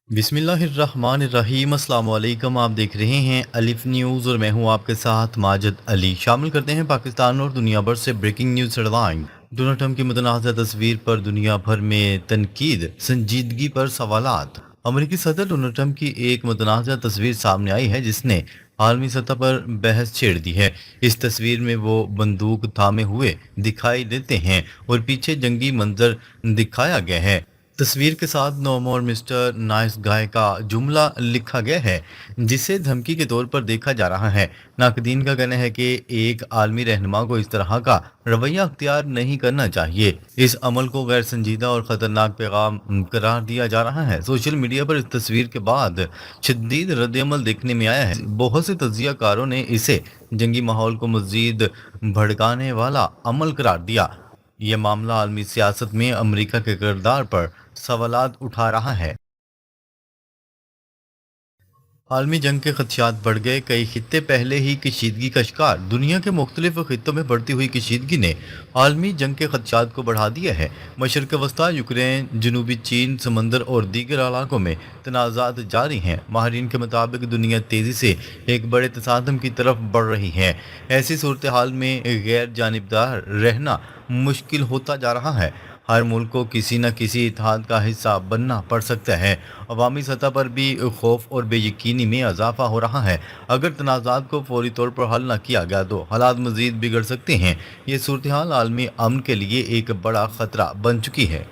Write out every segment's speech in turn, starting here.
बिस्मिल्लाहिर्रहमानिर्रहीम अस्सलाम वालेकुम। आप देख रहे हैं अलिफ न्यूज़ और मैं हूं आपके साथ माजिद अली। शामिल करते हैं पाकिस्तान और दुनिया भर से breaking news headline. Donald Trump की मुतनाज़ा तस्वीर पर दुनिया भर में तनकीद, संजीदगी पर सवालात। अमेरिकी सदर डोनाल्ड ट्रंप की एक मुतनाज़ा तस्वीर सामने आई है जिसने आलमी सतह पर बहस छेड़ दी है। इस तस्वीर में वो बंदूक थामे हुए दिखाई देते हैं और पीछे जंगी मंजर दिखाया गया है। तस्वीर के साथ नो मोर मिस्टर नाइस गाय का जुमला लिखा गया है जिसे धमकी के तौर पर देखा जा रहा है। नाकदीन का कहना है कि एक आलमी रहनुमा को इस तरह का रवैया अख्तियार नहीं करना चाहिए। इस अमल को गैर संजीदा और ख़तरनाक पैगाम करार दिया जा रहा है। सोशल मीडिया पर इस तस्वीर के बाद शदीद रद्दअमल देखने में आया है। बहुत से तज्जियाकारों ने इसे जंगी माहौल को मज़ीद भड़काने वाला अमल करार दिया। यह मामला आलमी सियासत में अमेरिका के किरदार पर सवालात उठा रहा है। आलमी जंग के खदशात बढ़ गए, कई खित्ते पहले ही कशीदगी का शिकार। दुनिया के मुख्तलिफ खित्तों में बढ़ती हुई कशीदगी ने आलमी जंग के खदशात को बढ़ा दिया है। मशरक़ वस्ता, यूक्रेन, जनूबी चीन समंदर और दीगर इलाकों में तनाज़ात जारी हैं। माहरीन के मुताबिक दुनिया तेज़ी से एक बड़े तसादम की तरफ बढ़ रही है। ऐसी सूरत हाल में गैर जानिबदार रहना मुश्किल होता जा रहा है। हर मुल्क को किसी न किसी इत्तेहाद का हिस्सा बनना पड़ सकता है। अवामी सतह पर भी खौफ और बेयकीनी में इजाफा हो रहा है। अगर तनाज़ात को फौरी तौर पर हल न किया गया तो हालात मज़ीद बिगड़ सकते हैं। ये सूरत हाल आलमी अमन के लिए एक बड़ा ख़तरा बन चुकी है।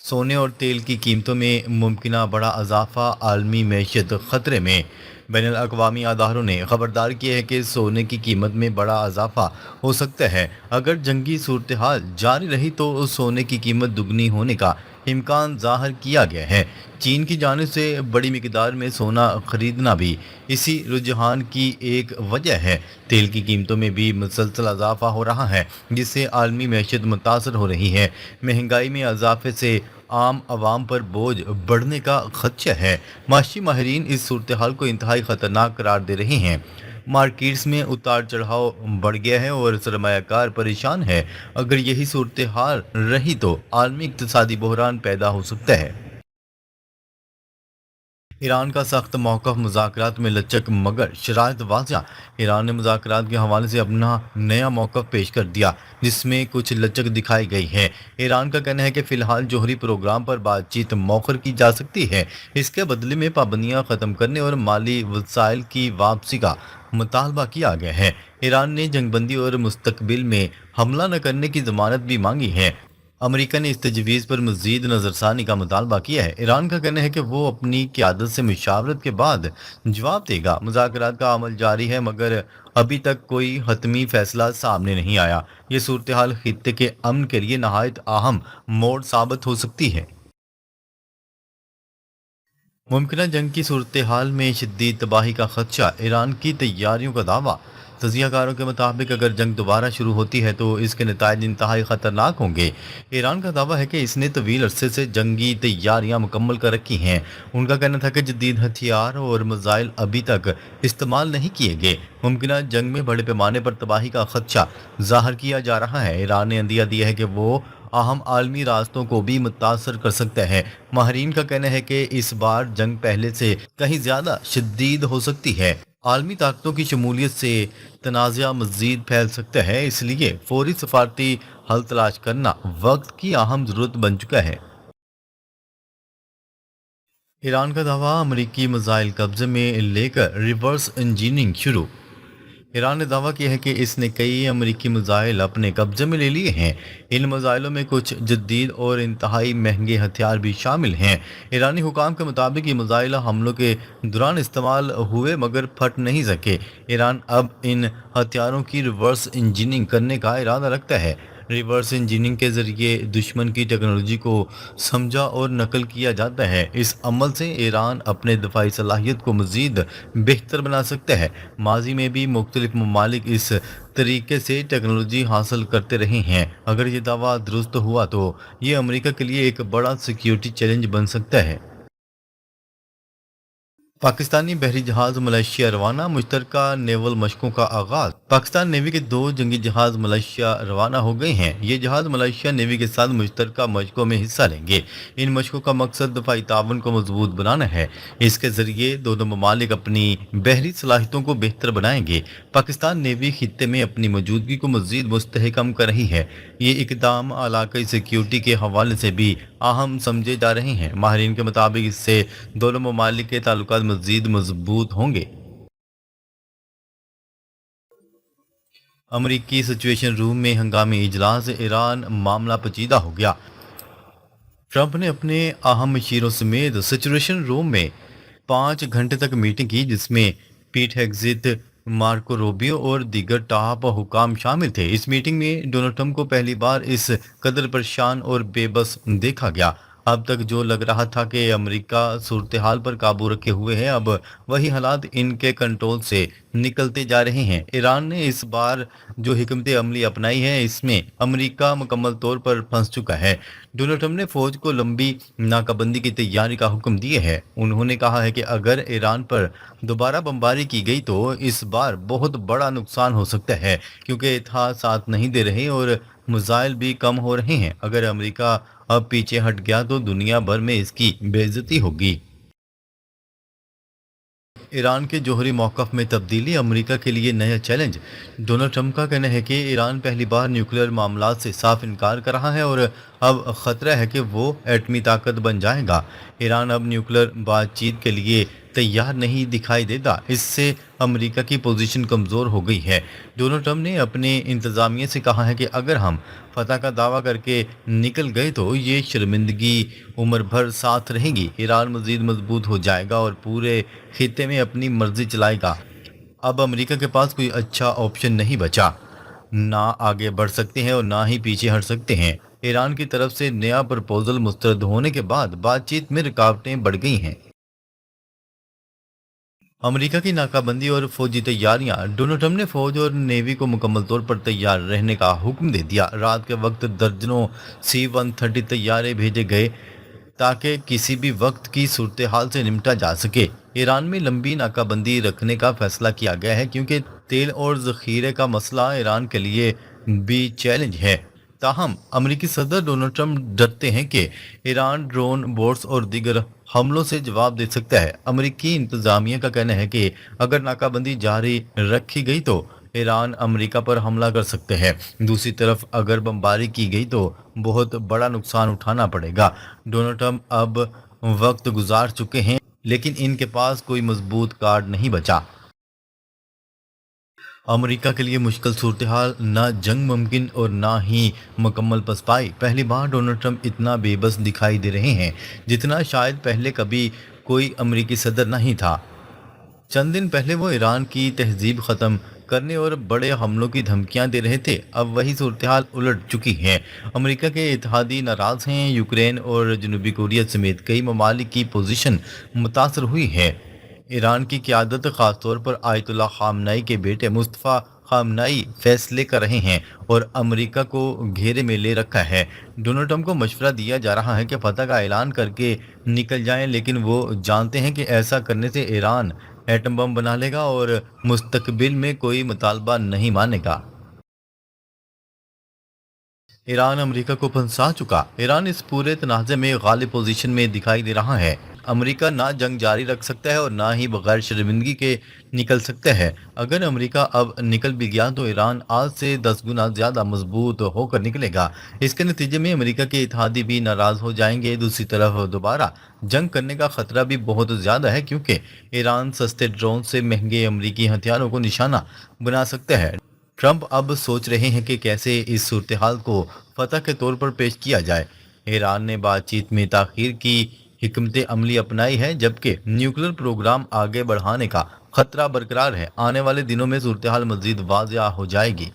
सोने और तेल की कीमतों में मुमकिना बड़ा इजाफा, आलमी मैशत खतरे में। बैनुल अक़वामी अदारों ने खबरदार किया है कि सोने की कीमत में बड़ा इजाफा हो सकता है। अगर जंगी सूरत हाल जारी रही तो सोने की कीमत दुगनी होने का इम्कान ज़ाहिर किया गया है। चीन की जानिब से बड़ी मिकदार में सोना खरीदना भी इसी रुझान की एक वजह है। तेल की कीमतों में भी मुसलसल इजाफा हो रहा है जिससे आलमी मैशत मुतासर हो रही है। महंगाई में इजाफे से आम आवाम पर बोझ बढ़ने का खदशा है। माशी माहिरीन इस सूरत हाल को इंतहाई ख़तरनाक करार दे रहे हैं। मार्केट्स में उतार चढ़ाव बढ़ गया है और सरमायाकार परेशान है। अगर यही सूरत हाल रही तो आलमी इक़्तिसादी बहरान पैदा हो सकता है। ईरान का सख्त मौक़िफ़, मुज़ाकरात में लचक मगर शराइत वाज़ेह। ईरान ने मुज़ाकरात के हवाले से अपना नया मौक़िफ़ पेश कर दिया जिसमें कुछ लचक दिखाई गई है। ईरान का कहना है कि फ़िलहाल जौहरी प्रोग्राम पर बातचीत मौखर की जा सकती है। इसके बदले में पाबंदियाँ ख़त्म करने और माली वसाइल की वापसी का मुतालबा किया गया है। ईरान ने जंगबंदी और मुस्तकबिल में हमला न करने की ज़मानत भी मांगी है। अमेरिका ने इस तजवीज़ पर मज़ीद नज़रसानी का मुतालबा किया है। ईरान का कहना है कि वो अपनी क़यादत से मुशावरत के बाद जवाब देगा। मुज़ाकरात का अमल जारी है मगर अभी तक कोई हतमी फ़ैसला सामने नहीं आया। ये सूरत हाल खित्ते के अमन के लिए नहायत अहम मोड़ साबित हो सकती है। मुमकिन जंग की सूरत हाल में शदीद तबाही का खदशा, ईरान की तैयारियों का दावा। तजियाकारों के मुताबिक अगर जंग दोबारा शुरू होती है तो इसके नताइज इंतहाई ख़तरनाक होंगे। ईरान का दावा है कि इसने तवील अरसे से जंगी तैयारियां मुकम्मल कर रखी हैं। उनका कहना था कि जदीद हथियार और मिसाइल अभी तक इस्तेमाल नहीं किए गए। मुमकिन जंग में बड़े पैमाने पर तबाही का खदशा ज़ाहिर किया जा रहा है। ईरान ने अंदिया दिया है कि वो अहम आलमी रास्तों को भी मुतासर कर सकता है। माहरीन का कहना है कि इस बार जंग पहले से कहीं ज़्यादा शदीद हो सकती है। आलमी ताकतों की शमूलियत से तनाज़ा मज़ीद फैल सकता है, इसलिए फौरी सफारती हल तलाश करना वक्त की अहम ज़रूरत बन चुका है। ईरान का दावा, अमरीकी मिसाइल कब्जे में लेकर रिवर्स इंजीनियरिंग शुरू। ईरान ने दावा किया है कि इसने कई अमरीकी मिसाइल अपने कब्जे में ले लिए हैं। इन मिसाइलों में कुछ जदीद और इंतहाई महंगे हथियार भी शामिल हैं। ईरानी हुकाम के मुताबिक ये मिसाइल हमलों के दौरान इस्तेमाल हुए मगर फट नहीं सके। ईरान अब इन हथियारों की रिवर्स इंजीनियरिंग करने का इरादा रखता है। रिवर्स इंजीनियरिंग के ज़रिए दुश्मन की टेक्नोलॉजी को समझा और नकल किया जाता है। इस अमल से ईरान अपने दफाई सलाहियत को मज़ीद बेहतर बना सकता है। माजी में भी मुख्तलिफ ममालिक इस तरीके से टेक्नोलॉजी हासिल करते रहे हैं। अगर ये दावा दुरुस्त हुआ तो ये अमेरिका के लिए एक बड़ा सिक्योरिटी चैलेंज बन सकता है। पाकिस्तानी बहरी जहाज मलेशिया रवाना, मुश्तरका नेवल मशकों का आगाज। पाकिस्तान नेवी के 2 जंगी जहाज मलेशिया रवाना हो गए हैं। ये जहाज मलेशिया नेवी के साथ मुश्तरका मशकों में हिस्सा लेंगे। इन मशकों का मकसद दफाई ताउन को मजबूत बनाना है। इसके जरिए दोनों ममालिक अपनी बहरी सलाहियतों को बेहतर बनाएंगे। पाकिस्तान नेवी खित्ते में अपनी मौजूदगी को मजीद मुस्तहकम कर रही है। ये इकदाम इलाकाई सिक्योरिटी के हवाले से भी अहम समझे जा रहे हैं। माहिरीन के मुताबिक इससे दोनों ममालिक के ताल्लुकात मजीद मजबूत होंगे। अमरीकी सिचुएशन रूम में हंगामी इजलास, ईरान मामला पेचीदा हो गया। ट्रंप ने अपने अहम मशीरों समेत सिचुएशन रूम में 5 घंटे तक मीटिंग की, जिसमें पीट हेग्जिथ, मार्को रूबियो और दीगर टॉप हुकाम शामिल थे। इस मीटिंग में डोनाल्ड ट्रंप को पहली बार इस कदर परेशान और बेबस देखा गया। अब तक जो लग रहा था कि अमेरिका सूरत हाल पर काबू रखे हुए है, अब वही हालात इनके कंट्रोल से निकलते जा रहे हैं। ईरान ने इस बार जो हिकमत अमली अपनाई है, इसमें अमेरिका मुकम्मल तौर पर फंस चुका है। डोनाल्ड ट्रंप ने फौज को लंबी नाकाबंदी की तैयारी का हुक्म दिया है। उन्होंने कहा है कि अगर ईरान पर दोबारा बमबारी की गई तो इस बार बहुत बड़ा नुकसान हो सकता है, क्योंकि इत्तेहाद साथ नहीं दे रहे और मिसाइल भी कम हो रहे हैं। अगर अमेरिका अब पीछे हट गया तो दुनिया भर में इसकी बेइज्जती होगी। ईरान के जोहरी मौक़िफ़ में तब्दीली, अमेरिका के लिए नया चैलेंज। डोनाल्ड ट्रंप का कहना है कि ईरान पहली बार न्यूक्लियर मामलात से साफ इनकार कर रहा है और अब ख़तरा है कि वो एटमी ताकत बन जाएगा। ईरान अब न्यूक्लियर बातचीत के लिए तैयार नहीं दिखाई देता। इससे अमेरिका की पोजीशन कमज़ोर हो गई है। डोनाल्ड ट्रंप ने अपने इंतज़ामिया से कहा है कि अगर हम फतह का दावा करके निकल गए तो ये शर्मिंदगी उम्र भर साथ रहेगी। ईरान मज़ीद मजबूत हो जाएगा और पूरे खित्ते में अपनी मर्जी चलाएगा। अब अमेरिका के पास कोई अच्छा ऑप्शन नहीं बचा। ना आगे बढ़ सकते हैं और ना ही पीछे हट सकते हैं। ईरान की तरफ से नया प्रपोजल मुस्तरद होने के बाद बातचीत में रुकावटें बढ़ गई हैं। अमेरिका की नाकाबंदी और फौजी तैयारियां। डोनाल्ड ट्रंप ने फौज और नेवी को मुकम्मल तौर पर तैयार रहने का हुक्म दे दिया। रात के वक्त दर्जनों C-130 तैयारे भेजे गए ताकि किसी भी वक्त की सूरत हाल से निपटा जा सके। ईरान में लंबी नाकाबंदी रखने का फैसला किया गया है, क्योंकि तेल और ज़ख़ीरे का मसला ईरान के लिए भी चैलेंज है। ताहम अमेरिकी सदर डोनाल्ड ट्रंप डरते हैं कि ईरान ड्रोन, बोट्स और दीगर हमलों से जवाब दे सकता है। अमेरिकी इंतजामिया का कहना है कि अगर नाकाबंदी जारी रखी गई तो ईरान अमेरिका पर हमला कर सकते हैं। दूसरी तरफ अगर बमबारी की गई तो बहुत बड़ा नुकसान उठाना पड़ेगा। डोनाल्ड ट्रंप अब वक्त गुजार चुके हैं, लेकिन इनके पास कोई मजबूत कार्ड नहीं बचा। अमेरिका के लिए मुश्किल सूरत हाल, ना जंग मुमकिन और ना ही मुकम्मल पसपाई। पहली बार डोनाल्ड ट्रंप इतना बेबस दिखाई दे रहे हैं जितना शायद पहले कभी कोई अमेरिकी सदर नहीं था। चंद दिन पहले वो ईरान की तहजीब ख़त्म करने और बड़े हमलों की धमकियां दे रहे थे। अब वही सूरत हाल उलट चुकी है। अमेरिका के इत्तेहादी नाराज़ हैं। यूक्रेन और जनूबी कोरिया समेत कई ममालिक की पोजीशन मुतासर हुई है। ईरान की क़यादत ख़ासतौर पर आयतुल्लाह ख़ामनई के बेटे मुस्तफ़ा ख़ामनई फैसले कर रहे हैं और अमेरिका को घेरे में ले रखा है। डोनाल्ड ट्रंप को मशवरा दिया जा रहा है कि फतह का ऐलान करके निकल जाएं, लेकिन वो जानते हैं कि ऐसा करने से ईरान एटम बम बना लेगा और मुस्तकबिल में कोई मुतालबा नहीं मानेगा। ईरान अमेरिका को फंसा चुका। ईरान इस पूरे तनाज़े में गालिब पोजीशन में दिखाई दे रहा है। अमेरिका ना जंग जारी रख सकता है और ना ही बगैर शर्मिंदगी के निकल सकता है। अगर अमेरिका अब निकल भी गया तो ईरान आज से 10 गुना ज़्यादा मजबूत होकर निकलेगा। इसके नतीजे में अमेरिका के इत्तेहादी भी नाराज़ हो जाएंगे। दूसरी तरफ दोबारा जंग करने का खतरा भी बहुत ज़्यादा है, क्योंकि ईरान सस्ते ड्रोन से महंगे अमेरिकी हथियारों को निशाना बना सकता है। ट्रंप अब सोच रहे हैं कि कैसे इस सूरत हाल को फतह के तौर पर पेश किया जाए। ईरान ने बातचीत में ताख़ीर की हिकमत अमली अपनाई है, जबकि न्यूक्लियर प्रोग्राम आगे बढ़ाने का खतरा बरकरार है। आने वाले दिनों में सूरत हाल मज़ीद वाज़िया हो जाएगी।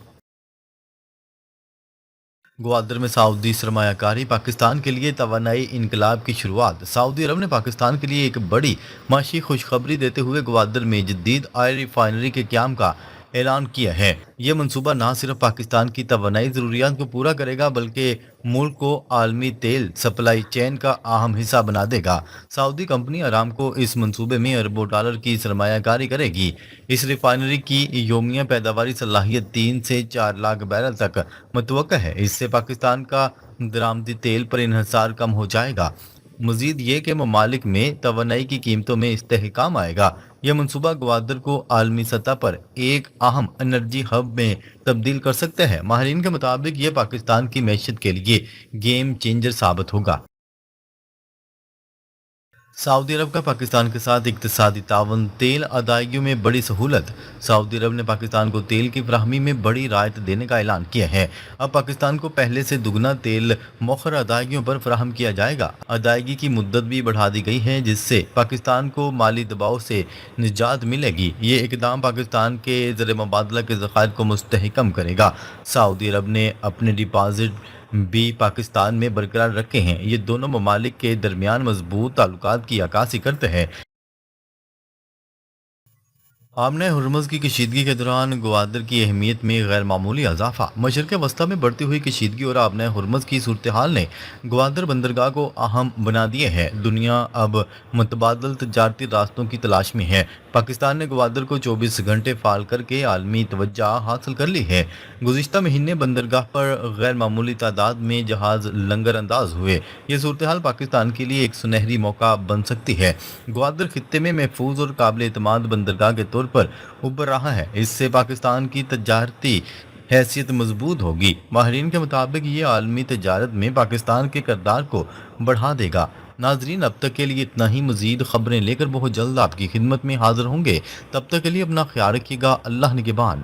ग्वादर में सऊदी सरमायाकारी, पाकिस्तान के लिए तवानाई इनकलाब की शुरुआत। सऊदी अरब ने पाकिस्तान के लिए एक बड़ी माशी खुशखबरी देते हुए ग्वादर में जदीद ऑयल रिफाइनरी के क़याम का اعلان کیا ہے۔ یہ منصوبہ نہ صرف پاکستان کی توانائی ضروریات کو پورا کرے گا بلکہ ملک کو عالمی تیل سپلائی چین کا اہم حصہ بنا دے گا۔ سعودی کمپنی ارامکو اس منصوبے میں اربوں ڈالر کی سرمایہ کاری کرے گی۔ اس ریفائنری کی یومیہ پیداواری صلاحیت 3 سے 4 لاکھ بیرل تک متوقع ہے۔ اس سے پاکستان کا درآمدی تیل پر انحصار کم ہو جائے گا۔ مزید یہ کہ ممالک میں توانائی کی قیمتوں میں استحکام آئے گا۔ یہ منصوبہ گوادر کو عالمی سطح پر ایک اہم انرجی ہب میں تبدیل کر سکتے ہیں۔ ماہرین کے مطابق یہ پاکستان کی معیشت کے لیے گیم چینجر ثابت ہوگا۔ سعودی عرب کا پاکستان کے ساتھ اقتصادی تعاون، تیل ادائیگیوں میں بڑی سہولت۔ سعودی عرب نے پاکستان کو تیل کی فراہمی میں بڑی رعایت دینے کا اعلان کیا ہے۔ اب پاکستان کو پہلے سے دگنا تیل مؤخر ادائیگیوں پر فراہم کیا جائے گا۔ ادائیگی کی مدت بھی بڑھا دی گئی ہے جس سے پاکستان کو مالی دباؤ سے نجات ملے گی۔ یہ اقدام پاکستان کے زر مبادلہ کے ذخائر کو مستحکم کرے گا۔ سعودی عرب نے اپنے ڈپازٹ بھی پاکستان میں برقرار رکھے ہیں۔ یہ دونوں ممالک کے درمیان مضبوط تعلقات کی عکاسی کرتے ہیں۔ آمنہ ہرمز کی کشیدگی کے دوران گوادر کی اہمیت میں غیر معمولی اضافہ۔ مشرق وسطیٰ میں بڑھتی ہوئی کشیدگی اور آمنہ ہرمز کی صورتحال نے گوادر بندرگاہ کو اہم بنا دیا ہے۔ دنیا اب متبادل تجارتی راستوں کی تلاش میں ہے۔ پاکستان نے گوادر کو 24 گھنٹے فعال کر کے عالمی توجہ حاصل کر لی ہے۔ گزشتہ مہینے بندرگاہ پر غیر معمولی تعداد میں جہاز لنگر انداز ہوئے۔ یہ صورتحال پاکستان کے لیے ایک سنہری موقع بن سکتی ہے۔ گوادر خطے میں محفوظ اور قابل اعتماد بندرگاہ کے طور پر ابھر رہا ہے۔ اس سے پاکستان کی تجارتی حیثیت مضبوط ہوگی۔ ماہرین کے مطابق یہ عالمی تجارت میں پاکستان کے کردار کو بڑھا دے گا۔ ناظرین، اب تک کے لیے اتنا ہی۔ مزید خبریں لے کر بہت جلد آپ کی خدمت میں حاضر ہوں گے۔ تب تک کے لیے اپنا خیال رکھیے گا۔ اللہ نگہبان۔